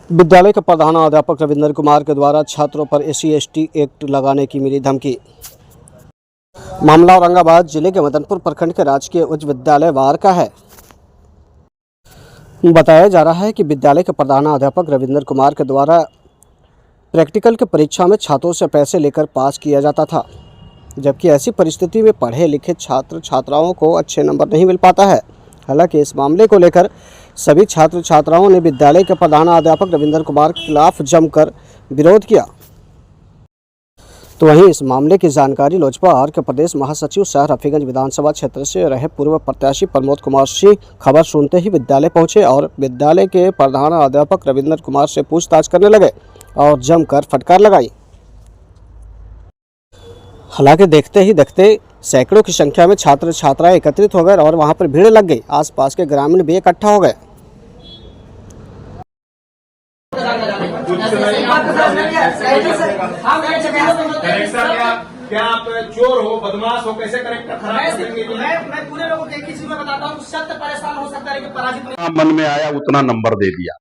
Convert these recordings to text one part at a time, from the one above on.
विद्यालय के प्रधानाध्यापक रविंद्र कुमार के द्वारा छात्रों पर SC/ST एक्ट लगाने की मिली धमकी। मामला औरंगाबाद जिले के मदनपुर प्रखंड के राजकीय उच्च विद्यालय वार का है। बताया जा रहा है कि विद्यालय के प्रधानाध्यापक रविंद्र कुमार के द्वारा प्रैक्टिकल की परीक्षा में छात्रों से पैसे लेकर पास किया जाता था, जबकि ऐसी परिस्थिति में पढ़े लिखे छात्र छात्राओं को अच्छे नंबर नहीं मिल पाता है। हालांकि इस मामले को लेकर सभी छात्र छात्राओं ने विद्यालय के प्रधानाध्यापक रविंद्र कुमार के खिलाफ जमकर विरोध किया। तो वहीं इस मामले की जानकारी लोजपा के प्रदेश महासचिव शहर रफीगंज विधानसभा क्षेत्र से रहे पूर्व प्रत्याशी प्रमोद कुमार सिंह खबर सुनते ही विद्यालय पहुंचे और विद्यालय के प्रधानाध्यापक रविंद्र कुमार से पूछताछ करने लगे और जमकर फटकार लगाई। हालांकि देखते ही देखते सैकड़ों की संख्या में छात्र छात्राएं एकत्रित हो गए और वहां पर भीड़ लग गई। आसपास के ग्रामीण भी इकट्ठा हो गए। क्या आप चोर हो, बदमाश हो, कैसे करेक्टर खराब करेंगे? मैं पूरे लोगों को एक ही चीज में बताता हूँ, सत्य परेशान हो सकता है लेकिन पराजित नहीं। मन में आया उतना नंबर दे दिया।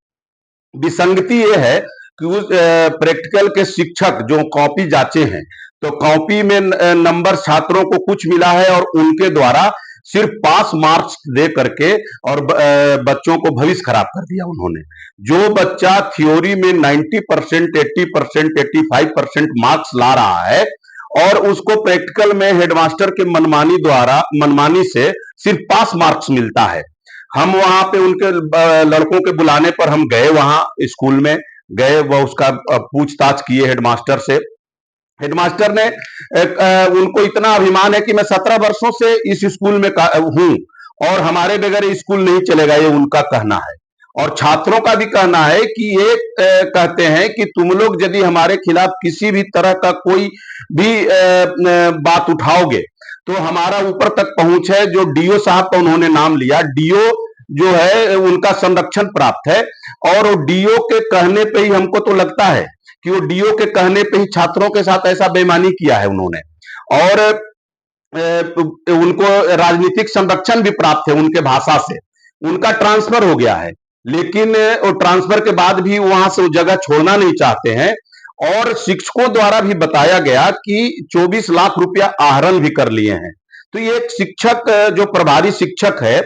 विसंगति ये है कि उस प्रैक्टिकल के शिक्षक जो कॉपी जांचे हैं, तो कॉपी में नंबर छात्रों को कुछ मिला है और उनके द्वारा सिर्फ पास मार्क्स दे करके और बच्चों को भविष्य खराब कर दिया उन्होंने। जो बच्चा थ्योरी में 90%, 80%, 85% मार्क्स ला रहा है और उसको प्रैक्टिकल में हेडमास्टर के मनमानी से सिर्फ पास मार्क्स मिलता है। हम वहां पे उनके लड़कों के बुलाने पर हम गए, वहां स्कूल में गए, वह उसका पूछताछ किए हेडमास्टर से। हेडमास्टर ने उनको इतना अभिमान है कि मैं 17 वर्षों से इस स्कूल में हूं और हमारे बगैर स्कूल नहीं चलेगा, ये उनका कहना है। और छात्रों का भी कहना है कि ये कहते हैं कि तुम लोग यदि हमारे खिलाफ किसी भी तरह का कोई भी बात उठाओगे तो हमारा ऊपर तक पहुंच है। जो डीओ साहब का उन्होंने नाम लिया, डीओ जो है उनका संरक्षण प्राप्त है और डीओ के कहने पे ही हमको तो लगता है कि वो डीओ के कहने पे ही छात्रों के साथ ऐसा बेईमानी किया है उन्होंने। और उनको राजनीतिक संरक्षण भी प्राप्त है उनके भाषा से। उनका ट्रांसफर हो गया है, लेकिन वो ट्रांसफर के बाद भी वहां से वो जगह छोड़ना नहीं चाहते हैं। और शिक्षकों द्वारा भी बताया गया कि 24 लाख रुपया आहरण भी कर लिए हैं। तो ये एक शिक्षक जो प्रभारी शिक्षक है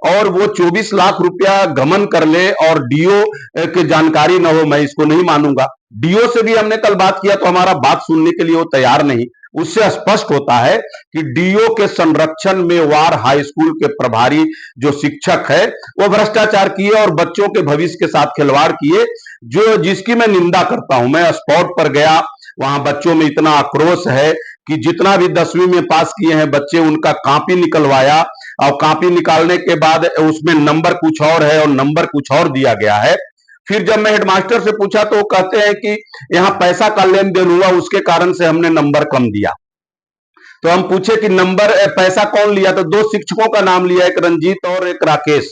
और वो 24 लाख रुपया गमन कर ले और डीओ की जानकारी न हो, मैं इसको नहीं मानूंगा। डीओ से भी हमने कल बात किया तो हमारा बात सुनने के लिए वो तैयार नहीं। उससे स्पष्ट होता है कि डीओ के संरक्षण में वार हाई स्कूल के प्रभारी जो शिक्षक है वो भ्रष्टाचार किए और बच्चों के भविष्य के साथ खिलवाड़ किए, जो जिसकी मैं निंदा करता हूं। मैं स्पॉट पर गया, वहां बच्चों में इतना आक्रोश है कि जितना भी 10वीं में पास किए हैं बच्चे, उनका कॉपी निकलवाया और कॉपी निकालने के बाद उसमें नंबर कुछ और है और नंबर कुछ और दिया गया है। फिर जब मैं हेडमास्टर से पूछा तो वो कहते हैं कि यहाँ पैसा का लेन देन हुआ, उसके कारण से हमने नंबर कम दिया। तो हम पूछे कि नंबर पैसा कौन लिया, तो 2 शिक्षकों का नाम लिया, एक रंजीत और एक राकेश।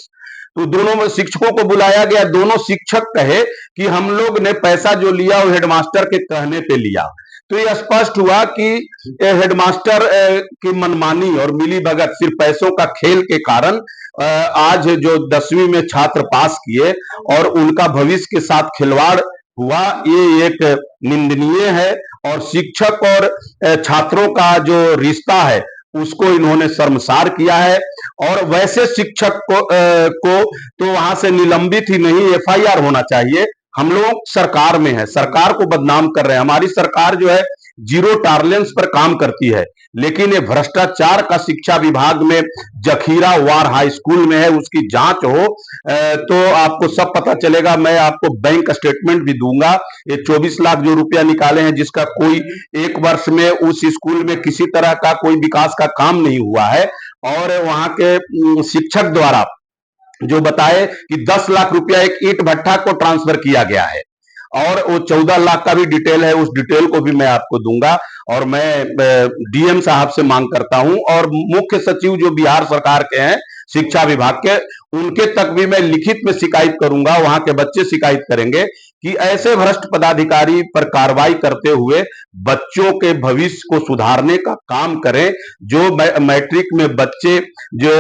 तो दोनों शिक्षकों को बुलाया गया, दोनों शिक्षक कहे कि हम लोग ने पैसा जो लिया वो हेडमास्टर के कहने पे लिया। तो ये स्पष्ट हुआ कि हेडमास्टर की मनमानी और मिलीभगत, सिर्फ पैसों का खेल के कारण आज जो 10वीं में छात्र पास किए और उनका भविष्य के साथ खिलवाड़ हुआ, ये एक निंदनीय है। और शिक्षक और छात्रों का जो रिश्ता है उसको इन्होंने शर्मसार किया है। और वैसे शिक्षक को तो वहां से निलंबित ही नहीं, FIR होना चाहिए। हम लोग सरकार में है, सरकार को बदनाम कर रहे हैं। हमारी सरकार जो है जीरो टॉलरेंस पर काम करती है, लेकिन ये भ्रष्टाचार का शिक्षा विभाग में जखीरा वार हाई स्कूल में है, उसकी जांच हो तो आपको सब पता चलेगा। मैं आपको बैंक स्टेटमेंट भी दूंगा। ये 24 लाख जो रुपया निकाले हैं, जिसका कोई एक वर्ष में उस स्कूल में किसी तरह का कोई विकास का काम नहीं हुआ है। और वहां के शिक्षक द्वारा जो बताए कि 10 लाख रुपया एक ईंट भट्टा को ट्रांसफर किया गया है और वो 14 लाख का भी डिटेल है, उस डिटेल को भी मैं आपको दूंगा। और मैं डीएम साहब से मांग करता हूं और मुख्य सचिव जो बिहार सरकार के हैं शिक्षा विभाग के, उनके तक भी मैं लिखित में शिकायत करूंगा। वहां के बच्चे शिकायत करेंगे कि ऐसे भ्रष्ट पदाधिकारी पर कार्रवाई करते हुए बच्चों के भविष्य को सुधारने का काम करें। जो मैट्रिक में बच्चे जो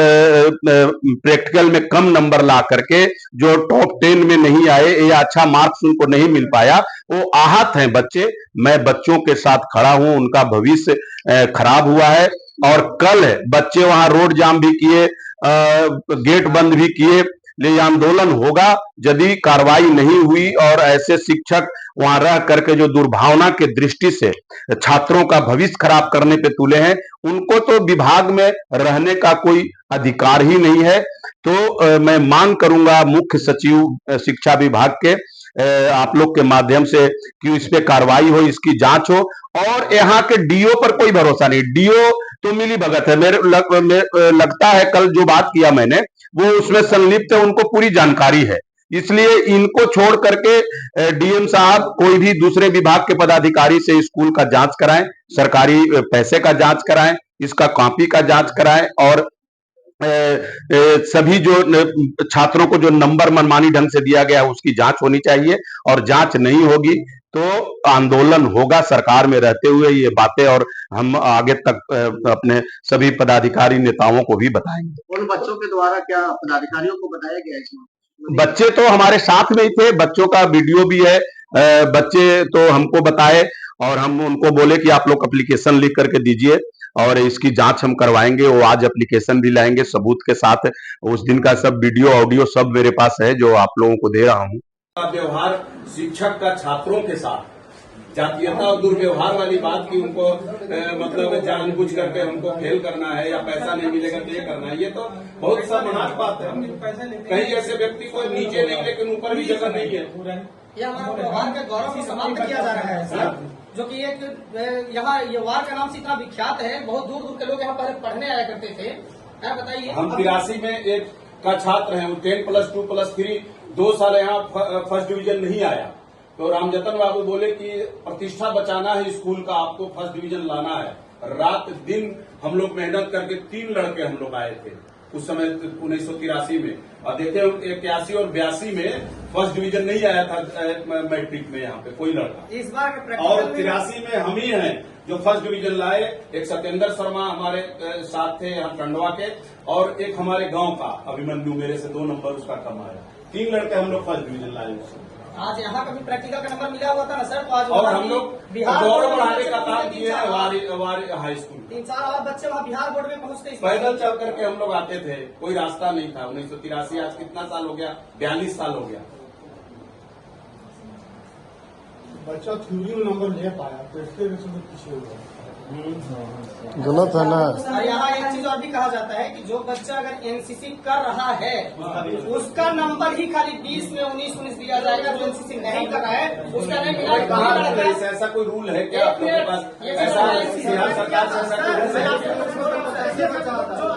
प्रैक्टिकल में कम नंबर ला करके जो टॉप 10 में नहीं आए या अच्छा मार्क्स उनको नहीं मिल पाया, वो आहत हैं बच्चे। मैं बच्चों के साथ खड़ा हूं, उनका भविष्य खराब हुआ है। और कल बच्चे वहां रोड जाम भी किए, गेट बंद भी किए, ये आंदोलन होगा यदि कार्रवाई नहीं हुई और ऐसे शिक्षक वहां रह करके जो दुर्भावना के दृष्टि से छात्रों का भविष्य खराब करने पे तुले हैं, उनको तो विभाग में रहने का कोई अधिकार ही नहीं है। तो मैं मांग करूंगा मुख्य सचिव शिक्षा विभाग के आप लोग के माध्यम से कि इस पे कार्रवाई हो, इसकी जांच हो। और यहाँ के डीओ पर कोई भरोसा नहीं, डीओ तो मिली भगत है। मेरे लगता है कल जो बात किया मैंने वो उसमें संलिप्त है, उनको पूरी जानकारी है। इसलिए इनको छोड़ करके डीएम साहब कोई भी दूसरे विभाग के पदाधिकारी से स्कूल का जांच कराएं, सरकारी पैसे का जांच कराएं, इसका कॉपी का जांच कराएं और सभी जो छात्रों को जो नंबर मनमानी ढंग से दिया गया उसकी जांच होनी चाहिए। और जांच नहीं होगी तो आंदोलन होगा सरकार में रहते हुए, ये बातें और हम आगे तक अपने सभी पदाधिकारी नेताओं को भी बताएंगे। उन बच्चों के द्वारा क्या पदाधिकारियों को बताया गया इसमें? बच्चे तो हमारे साथ में ही थे, बच्चों का वीडियो भी है। बच्चे तो हमको बताए और हम उनको बोले कि आप लोग एप्लीकेशन लिख करके दीजिए और इसकी जांच हम करवाएंगे। वो आज एप्लीकेशन भी लाएंगे सबूत के साथ। उस दिन का सब वीडियो ऑडियो सब मेरे पास है जो आप लोगों को दे रहा हूं। व्यवहार शिक्षक का छात्रों के साथ जातीयता और दुर्व्यवहार वाली बात की उनको मतलब जानबूझ करके हमको फेल करना है या पैसा नहीं मिलेगा तो ये करना है, ये तो बहुत शर्मनाक बात है। कहीं ऐसे व्यक्ति को नीचे नहीं लेकिन ऊपर भी जगह नहीं है। ये हमारा व्यवहार का गौरव भी समाप्त किया जा रहा है सर, जो कि एक यहाँ ये वार का नाम से इतना विख्यात है, बहुत दूर दूर के लोग यहाँ पहले पढ़ने आया करते थे। क्या बताइए, हम 83 में एक का छात्र हैं, वो 10+2+3 2 साल यहाँ फर्स्ट डिवीजन नहीं आया, तो रामजतन बाबू बोले कि प्रतिष्ठा बचाना है स्कूल का, आपको फर्स्ट डिवीजन लाना है। रात दिन हम लोग मेहनत करके 3 लड़के हम लोग आए थे उस समय 1983 में, और देखे 81 और 82 में फर्स्ट डिवीजन नहीं आया था मैट्रिक में यहाँ पे कोई लड़का। इस बार और 83 में हम ही हैं जो फर्स्ट डिवीजन लाए। एक सत्येंद्र शर्मा हमारे साथ थे यहाँ टंडवा के, और एक हमारे गांव का अभिमन्यु, मेरे से 2 नंबर उसका कम आया। 3 लड़के हम लोग फर्स्ट डिवीजन लाए उस समय। आज यहाँ का भी प्रैक्टिकल का नंबर मिला हुआ था ना सर, तो आज और हम लोग गौरव बढ़ाने का काम किए हैं वारी हाई स्कूल। 3-4 और बच्चे वहाँ बिहार बोर्ड में पहुंचते पैदल चल करके हम लोग आते थे, कोई रास्ता नहीं था। 1983 आज कितना साल हो गया, 42 साल हो गया। बच्चा थ्योरी में नंबर ले पाया, प्रैक्टिकल में पीछे हो गया। गलत है ना। और यहाँ एक चीज और भी कहा जाता है कि जो बच्चा अगर एनसीसी कर रहा है उसका नंबर ही खाली 20 में 19 दिया जाएगा, जो एनसीसी नहीं कर रहा है उसका नहीं मिला। ऐसा कोई रूल है क्या आपके पास? ऐसा बिहार सरकार से ऐसा कोई रूल है?